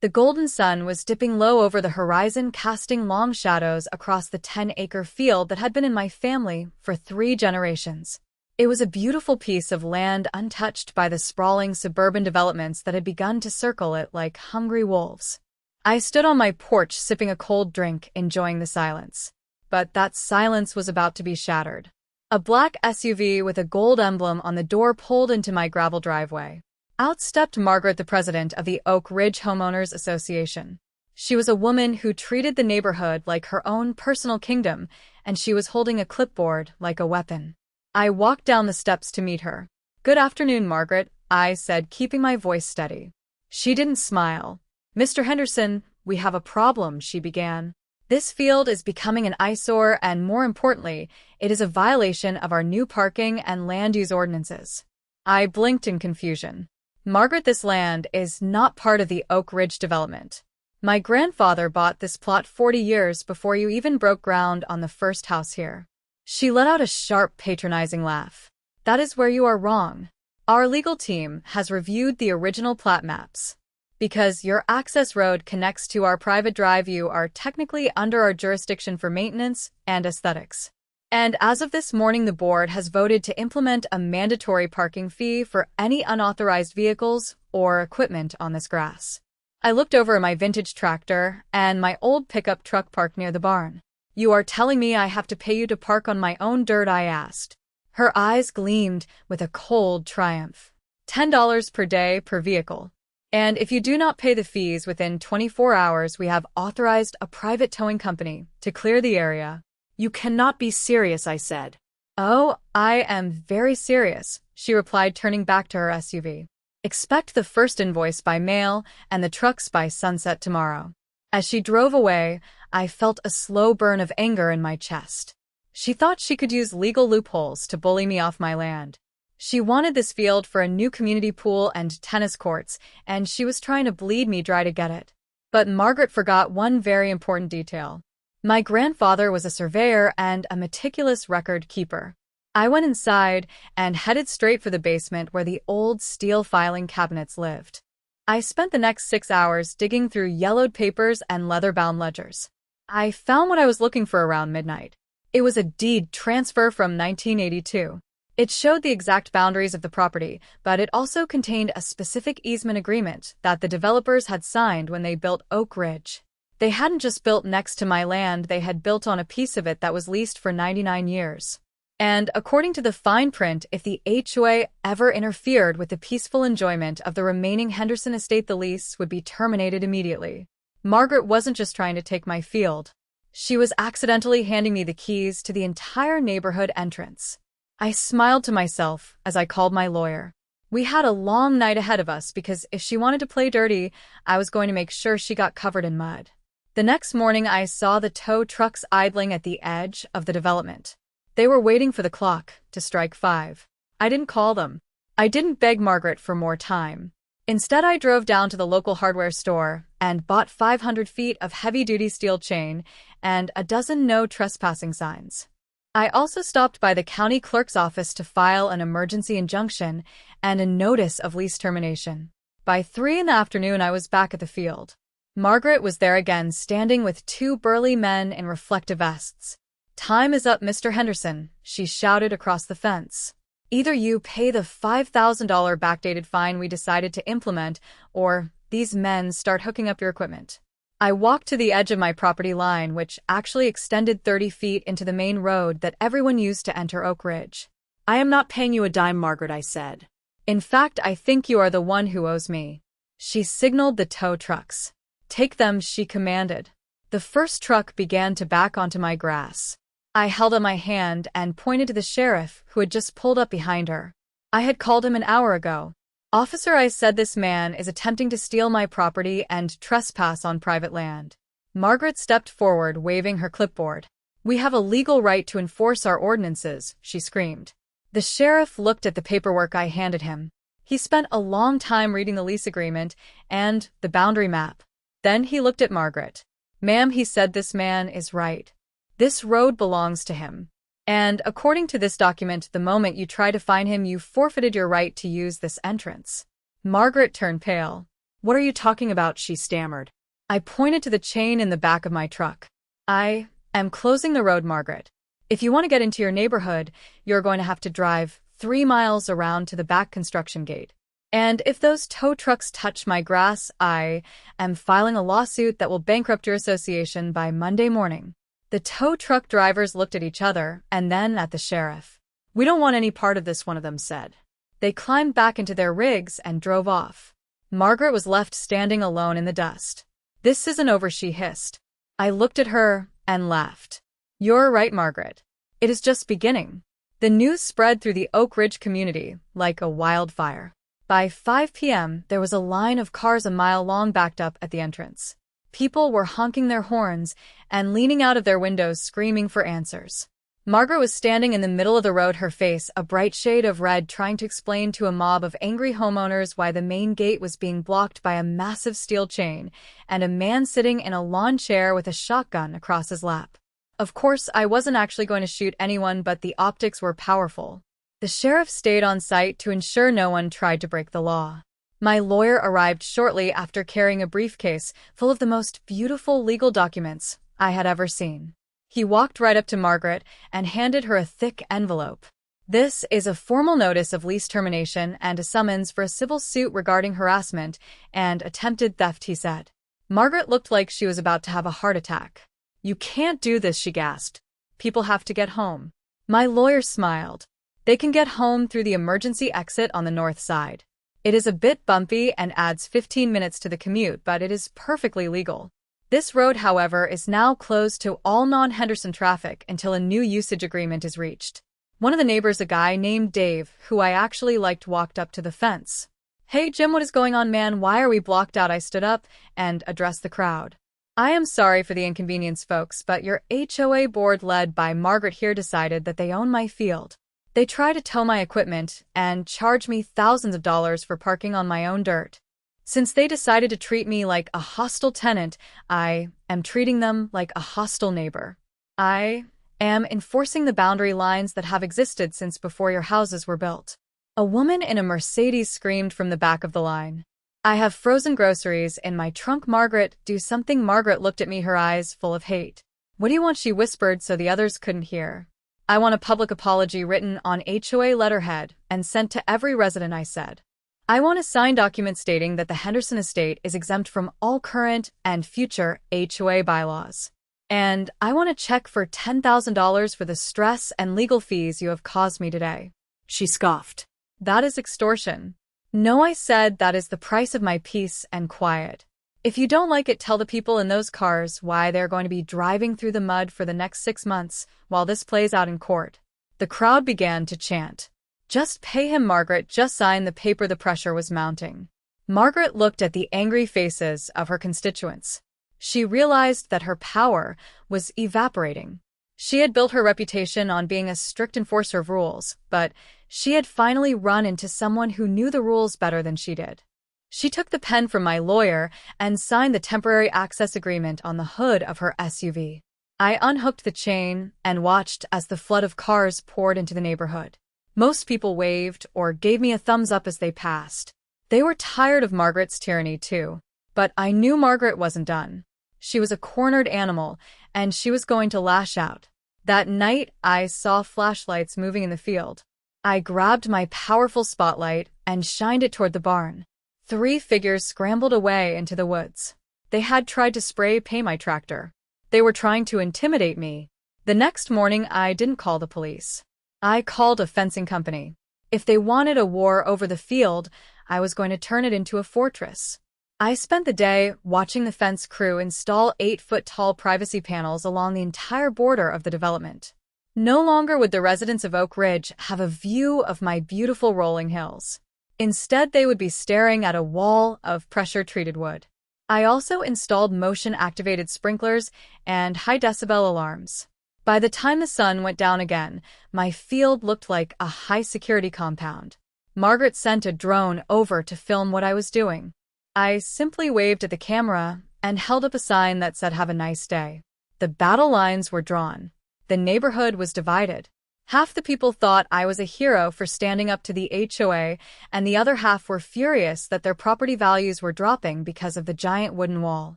The golden sun was dipping low over the horizon, casting long shadows across the 10-acre field that had been in my family for 3 generations. It was a beautiful piece of land untouched by the sprawling suburban developments that had begun to circle it like hungry wolves. I stood on my porch sipping a cold drink, enjoying the silence. But that silence was about to be shattered. A black SUV with a gold emblem on the door pulled into my gravel driveway. Out stepped Margaret, the president of the Oak Ridge Homeowners Association. She was a woman who treated the neighborhood like her own personal kingdom, and she was holding a clipboard like a weapon. I walked down the steps to meet her. "Good afternoon, Margaret," I said, keeping my voice steady. She didn't smile. "Mr. Henderson, we have a problem," she began. "This field is becoming an eyesore, and more importantly, it is a violation of our new parking and land use ordinances." I blinked in confusion. "Margaret, this land is not part of the Oak Ridge development. My grandfather bought this plot 40 years before you even broke ground on the first house here." She let out a sharp, patronizing laugh. "That is where you are wrong. Our legal team has reviewed the original plat maps. Because your access road connects to our private drive, you are technically under our jurisdiction for maintenance and aesthetics. And as of this morning, the board has voted to implement a mandatory parking fee for any unauthorized vehicles or equipment on this grass." I looked over at my vintage tractor and my old pickup truck parked near the barn. "You are telling me I have to pay you to park on my own dirt?" I asked. Her eyes gleamed with a cold triumph. $10 per day per vehicle. And if you do not pay the fees within 24 hours, we have authorized a private towing company to clear the area." "You cannot be serious," I said. "Oh, I am very serious," she replied, turning back to her SUV. "Expect the first invoice by mail and the trucks by sunset tomorrow." As she drove away, I felt a slow burn of anger in my chest. She thought she could use legal loopholes to bully me off my land. She wanted this field for a new community pool and tennis courts, and she was trying to bleed me dry to get it. But Margaret forgot one very important detail. My grandfather was a surveyor and a meticulous record keeper. I went inside and headed straight for the basement where the old steel filing cabinets lived. I spent the next 6 hours digging through yellowed papers and leather-bound ledgers. I found what I was looking for around midnight. It was a deed transfer from 1982. It showed the exact boundaries of the property, but it also contained a specific easement agreement that the developers had signed when they built Oak Ridge. They hadn't just built next to my land, they had built on a piece of it that was leased for 99 years. And according to the fine print, if the HOA ever interfered with the peaceful enjoyment of the remaining Henderson estate, the lease would be terminated immediately. Margaret wasn't just trying to take my field. She was accidentally handing me the keys to the entire neighborhood entrance. I smiled to myself as I called my lawyer. We had a long night ahead of us because if she wanted to play dirty, I was going to make sure she got covered in mud. The next morning, I saw the tow trucks idling at the edge of the development. They were waiting for the clock to strike 5. I didn't call them. I didn't beg Margaret for more time. Instead, I drove down to the local hardware store and bought 500 feet of heavy-duty steel chain and a dozen no trespassing signs. I also stopped by the county clerk's office to file an emergency injunction and a notice of lease termination. By 3 in the afternoon, I was back at the field. Margaret was there again, standing with 2 burly men in reflective vests. "Time is up, Mr. Henderson," she shouted across the fence. "Either you pay the $5,000 backdated fine we decided to implement, or these men start hooking up your equipment." I walked to the edge of my property line, which actually extended 30 feet into the main road that everyone used to enter Oak Ridge. "I am not paying you a dime, Margaret," I said. "In fact, I think you are the one who owes me." She signaled the tow trucks. "Take them," she commanded. The first truck began to back onto my grass. I held up my hand and pointed to the sheriff who had just pulled up behind her. I had called him an hour ago. "Officer," I said, "this man is attempting to steal my property and trespass on private land." Margaret stepped forward, waving her clipboard. "We have a legal right to enforce our ordinances," she screamed. The sheriff looked at the paperwork I handed him. He spent a long time reading the lease agreement and the boundary map. Then he looked at Margaret. "Ma'am," he said, "this man is right. This road belongs to him. And according to this document, the moment you try to find him, you forfeited your right to use this entrance." Margaret turned pale. "What are you talking about?" she stammered. I pointed to the chain in the back of my truck. "I am closing the road, Margaret. If you want to get into your neighborhood, you're going to have to drive 3 miles around to the back construction gate. And if those tow trucks touch my grass, I am filing a lawsuit that will bankrupt your association by Monday morning." The tow truck drivers looked at each other and then at the sheriff. "We don't want any part of this," one of them said. They climbed back into their rigs and drove off. Margaret was left standing alone in the dust. "This isn't over," she hissed. I looked at her and laughed. "You're right, Margaret. It is just beginning." The news spread through the Oak Ridge community like a wildfire. By 5 p.m., there was a line of cars a mile long backed up at the entrance. People were honking their horns and leaning out of their windows screaming for answers. Margaret was standing in the middle of the road, her face a bright shade of red, trying to explain to a mob of angry homeowners why the main gate was being blocked by a massive steel chain and a man sitting in a lawn chair with a shotgun across his lap. Of course, I wasn't actually going to shoot anyone, but the optics were powerful. The sheriff stayed on site to ensure no one tried to break the law. My lawyer arrived shortly after, carrying a briefcase full of the most beautiful legal documents I had ever seen. He walked right up to Margaret and handed her a thick envelope. "This is a formal notice of lease termination and a summons for a civil suit regarding harassment and attempted theft," he said. Margaret looked like she was about to have a heart attack. "You can't do this," she gasped. "People have to get home." My lawyer smiled. "They can get home through the emergency exit on the north side. It is a bit bumpy and adds 15 minutes to the commute, but it is perfectly legal. This road, however, is now closed to all non-Henderson traffic until a new usage agreement is reached." One of the neighbors, a guy named Dave, who I actually liked, walked up to the fence. "Hey, Jim, what is going on, man? Why are we blocked out?" I stood up and addressed the crowd. "I am sorry for the inconvenience, folks, but your HOA board, led by Margaret here, decided that they own my field. They try to tow my equipment and charge me thousands of dollars for parking on my own dirt. Since they decided to treat me like a hostile tenant, I am treating them like a hostile neighbor. I am enforcing the boundary lines that have existed since before your houses were built." A woman in a Mercedes screamed from the back of the line. "I have frozen groceries in my trunk, Margaret. Do something." Margaret looked at me, her eyes full of hate. "What do you want?" she whispered so the others couldn't hear. "I want a public apology written on HOA letterhead and sent to every resident," I said. "I want a signed document stating that the Henderson estate is exempt from all current and future HOA bylaws. And I want a check for $10,000 for the stress and legal fees you have caused me today." She scoffed. "That is extortion." "No," I said, "that is the price of my peace and quiet. If you don't like it, tell the people in those cars why they're going to be driving through the mud for the next 6 months while this plays out in court." The crowd began to chant. "Just pay him, Margaret. Just sign the paper." The pressure was mounting. Margaret looked at the angry faces of her constituents. She realized that her power was evaporating. She had built her reputation on being a strict enforcer of rules, but she had finally run into someone who knew the rules better than she did. She took the pen from my lawyer and signed the temporary access agreement on the hood of her SUV. I unhooked the chain and watched as the flood of cars poured into the neighborhood. Most people waved or gave me a thumbs up as they passed. They were tired of Margaret's tyranny too. But I knew Margaret wasn't done. She was a cornered animal, and she was going to lash out. That night, I saw flashlights moving in the field. I grabbed my powerful spotlight and shined it toward the barn. 3 figures scrambled away into the woods. They had tried to spray paint my tractor. They were trying to intimidate me. The next morning, I didn't call the police. I called a fencing company. If they wanted a war over the field, I was going to turn it into a fortress. I spent the day watching the fence crew install 8-foot-tall privacy panels along the entire border of the development. No longer would the residents of Oak Ridge have a view of my beautiful rolling hills. Instead, they would be staring at a wall of pressure-treated wood. I also installed motion-activated sprinklers and high-decibel alarms. By the time the sun went down again, my field looked like a high-security compound. Margaret sent a drone over to film what I was doing. I simply waved at the camera and held up a sign that said, "Have a nice day." The battle lines were drawn. The neighborhood was divided. Half the people thought I was a hero for standing up to the HOA, and the other half were furious that their property values were dropping because of the giant wooden wall.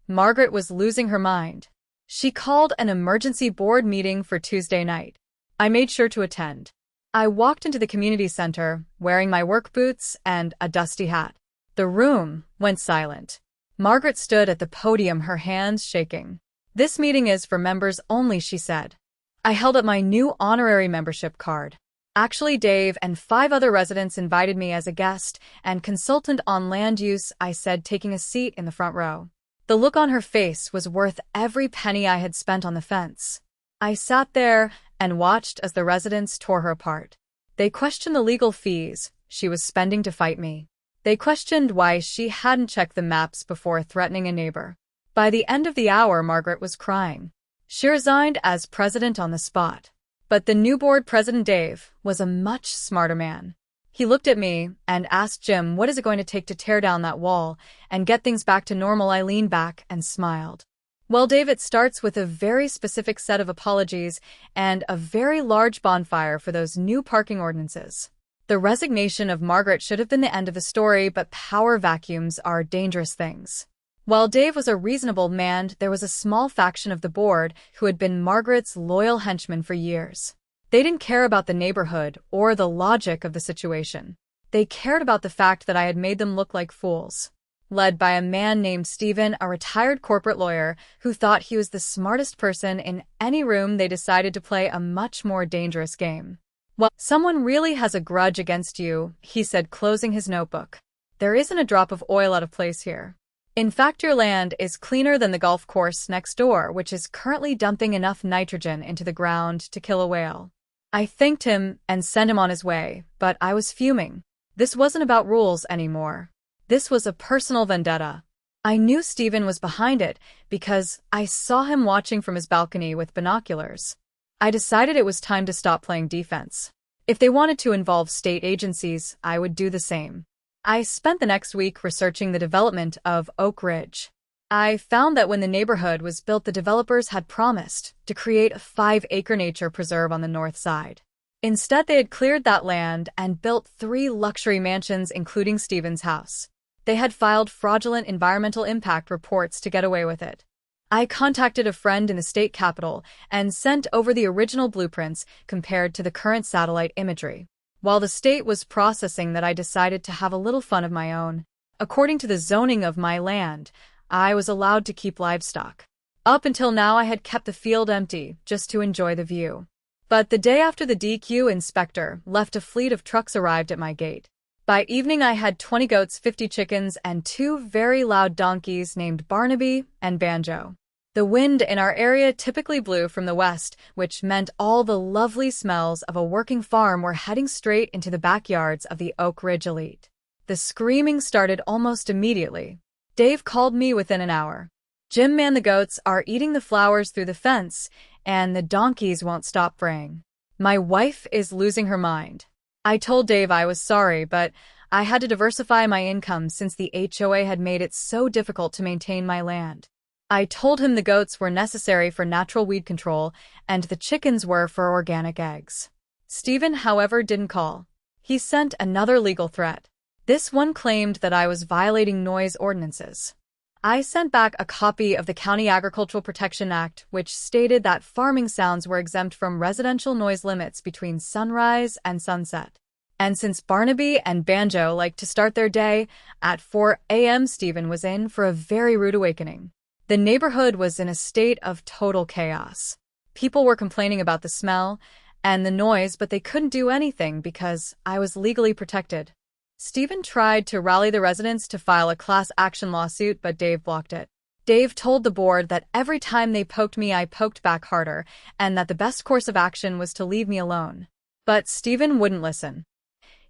Margaret was losing her mind. She called an emergency board meeting for Tuesday night. I made sure to attend. I walked into the community center, wearing my work boots and a dusty hat. The room went silent. Margaret stood at the podium, her hands shaking. "This meeting is for members only," she said. I held up my new honorary membership card. Actually, Dave and 5 other residents invited me as a guest and consultant on land use, I said, taking a seat in the front row. The look on her face was worth every penny I had spent on the fence. I sat there and watched as the residents tore her apart. They questioned the legal fees she was spending to fight me. They questioned why she hadn't checked the maps before threatening a neighbor. By the end of the hour, Margaret was crying. She resigned as president on the spot. But the new board president, Dave, was a much smarter man. He looked at me and asked, "Jim, what is it going to take to tear down that wall and get things back to normal?" I leaned back and smiled. "Well, Dave, it starts with a very specific set of apologies and a very large bonfire for those new parking ordinances." The resignation of Margaret should have been the end of the story, but power vacuums are dangerous things. While Dave was a reasonable man, there was a small faction of the board who had been Margaret's loyal henchmen for years. They didn't care about the neighborhood or the logic of the situation. They cared about the fact that I had made them look like fools. Led by a man named Steven, a retired corporate lawyer who thought he was the smartest person in any room, they decided to play a much more dangerous game. "Well, someone really has a grudge against you," he said, closing his notebook. "There isn't a drop of oil out of place here. In fact, your land is cleaner than the golf course next door, which is currently dumping enough nitrogen into the ground to kill a whale." I thanked him and sent him on his way, but I was fuming. This wasn't about rules anymore. This was a personal vendetta. I knew Steven was behind it because I saw him watching from his balcony with binoculars. I decided it was time to stop playing defense. If they wanted to involve state agencies, I would do the same. I spent the next week researching the development of Oak Ridge. I found that when the neighborhood was built, the developers had promised to create a 5-acre nature preserve on the north side. Instead, they had cleared that land and built 3 luxury mansions, including Steven's house. They had filed fraudulent environmental impact reports to get away with it. I contacted a friend in the state capitol and sent over the original blueprints compared to the current satellite imagery. While the state was processing that, I decided to have a little fun of my own. According to the zoning of my land, I was allowed to keep livestock. Up until now, I had kept the field empty just to enjoy the view. But the day after the DQ inspector left, a fleet of trucks arrived at my gate. By evening, I had 20 goats, 50 chickens, and 2 very loud donkeys named Barnaby and Banjo. The wind in our area typically blew from the west, which meant all the lovely smells of a working farm were heading straight into the backyards of the Oak Ridge elite. The screaming started almost immediately. Dave called me within an hour. "Jim, man, the goats are eating the flowers through the fence, and the donkeys won't stop braying. My wife is losing her mind." I told Dave I was sorry, but I had to diversify my income since the HOA had made it so difficult to maintain my land. I told him the goats were necessary for natural weed control and the chickens were for organic eggs. Steven, however, didn't call. He sent another legal threat. This one claimed that I was violating noise ordinances. I sent back a copy of the County Agricultural Protection Act, which stated that farming sounds were exempt from residential noise limits between sunrise and sunset. And since Barnaby and Banjo like to start their day at 4 a.m., Steven was in for a very rude awakening. The neighborhood was in a state of total chaos. People were complaining about the smell and the noise, but they couldn't do anything because I was legally protected. Steven tried to rally the residents to file a class action lawsuit, but Dave blocked it. Dave told the board that every time they poked me, I poked back harder, and that the best course of action was to leave me alone. But Steven wouldn't listen.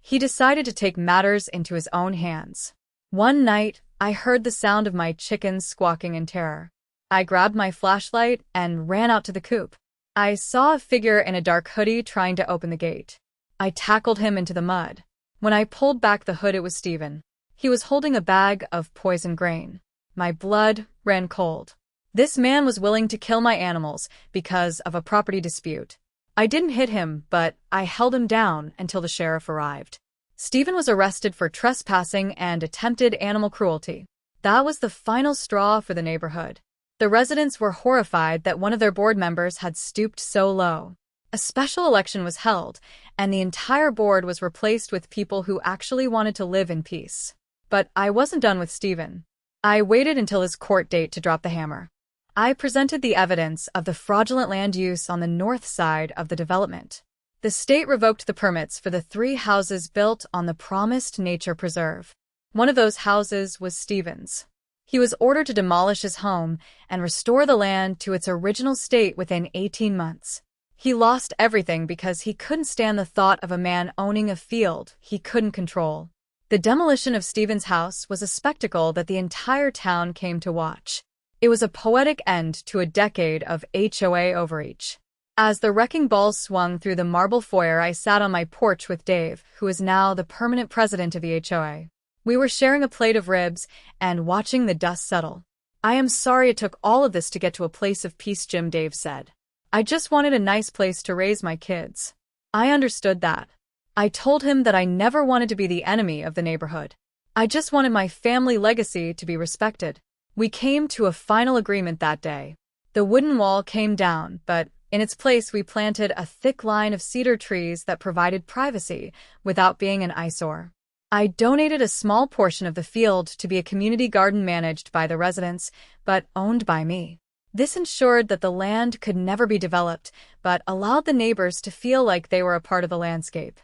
He decided to take matters into his own hands. One night, I heard the sound of my chickens squawking in terror. I grabbed my flashlight and ran out to the coop. I saw a figure in a dark hoodie trying to open the gate. I tackled him into the mud. When I pulled back the hood, it was Steven. He was holding a bag of poison grain. My blood ran cold. This man was willing to kill my animals because of a property dispute. I didn't hit him, but I held him down until the sheriff arrived. Stephen was arrested for trespassing and attempted animal cruelty. That was the final straw for the neighborhood. The residents were horrified that one of their board members had stooped so low. A special election was held, and the entire board was replaced with people who actually wanted to live in peace. But I wasn't done with Stephen. I waited until his court date to drop the hammer. I presented the evidence of the fraudulent land use on the north side of the development. The state revoked the permits for the 3 houses built on the promised nature preserve. One of those houses was Stephen's. He was ordered to demolish his home and restore the land to its original state within 18 months. He lost everything because he couldn't stand the thought of a man owning a field he couldn't control. The demolition of Stephen's house was a spectacle that the entire town came to watch. It was a poetic end to a decade of HOA overreach. As the wrecking ball swung through the marble foyer, I sat on my porch with Dave, who is now the permanent president of the HOA. We were sharing a plate of ribs and watching the dust settle. "I am sorry it took all of this to get to a place of peace, Jim," Dave said. "I just wanted a nice place to raise my kids." I understood that. I told him that I never wanted to be the enemy of the neighborhood. I just wanted my family legacy to be respected. We came to a final agreement that day. The wooden wall came down, but in its place we planted a thick line of cedar trees that provided privacy without being an eyesore. I donated a small portion of the field to be a community garden managed by the residents, but owned by me. This ensured that the land could never be developed, but allowed the neighbors to feel like they were a part of the landscape.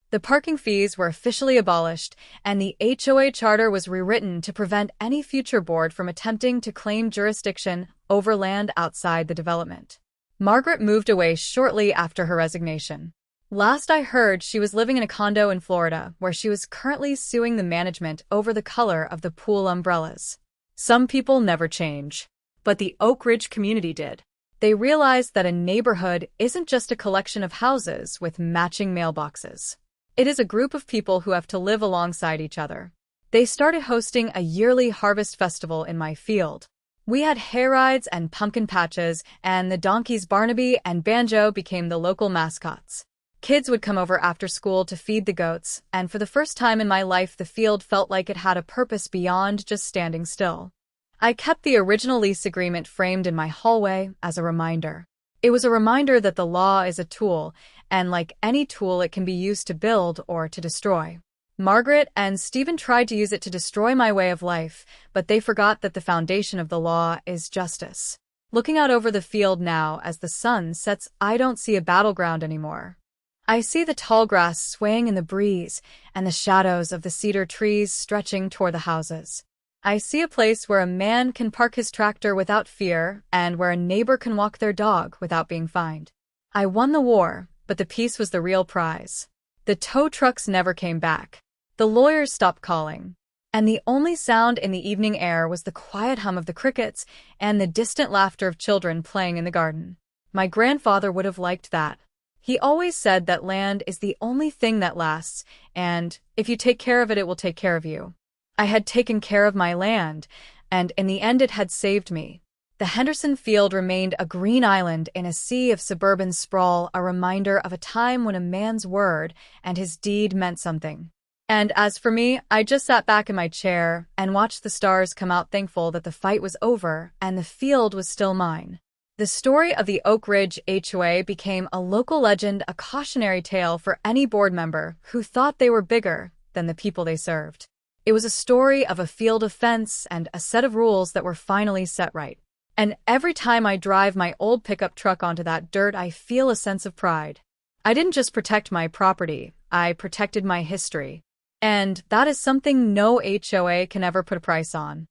The parking fees were officially abolished, and the HOA charter was rewritten to prevent any future board from attempting to claim jurisdiction over land outside the development. Margaret moved away shortly after her resignation. Last I heard, she was living in a condo in Florida, where she was currently suing the management over the color of the pool umbrellas. Some people never change, but the Oak Ridge community did. They realized that a neighborhood isn't just a collection of houses with matching mailboxes. It is a group of people who have to live alongside each other. They started hosting a yearly harvest festival in my field. We had hayrides and pumpkin patches, and the donkeys Barnaby and Banjo became the local mascots. Kids would come over after school to feed the goats, and for the first time in my life the field felt like it had a purpose beyond just standing still. I kept the original lease agreement framed in my hallway as a reminder. It was a reminder that the law is a tool, and like any tool it can be used to build or to destroy. Margaret and Stephen tried to use it to destroy my way of life, but they forgot that the foundation of the law is justice. Looking out over the field now as the sun sets, I don't see a battleground anymore. I see the tall grass swaying in the breeze and the shadows of the cedar trees stretching toward the houses. I see a place where a man can park his tractor without fear and where a neighbor can walk their dog without being fined. I won the war, but the peace was the real prize. The tow trucks never came back. The lawyers stopped calling. And the only sound in the evening air was the quiet hum of the crickets and the distant laughter of children playing in the garden. My grandfather would have liked that. He always said that land is the only thing that lasts, and if you take care of it, it will take care of you. I had taken care of my land, and in the end it had saved me. The Henderson Field remained a green island in a sea of suburban sprawl, a reminder of a time when a man's word and his deed meant something. And as for me, I just sat back in my chair and watched the stars come out, thankful that the fight was over and the field was still mine. The story of the Oak Ridge HOA became a local legend, a cautionary tale for any board member who thought they were bigger than the people they served. It was a story of a field of fence and a set of rules that were finally set right. And every time I drive my old pickup truck onto that dirt, I feel a sense of pride. I didn't just protect my property, I protected my history. And that is something no HOA can ever put a price on.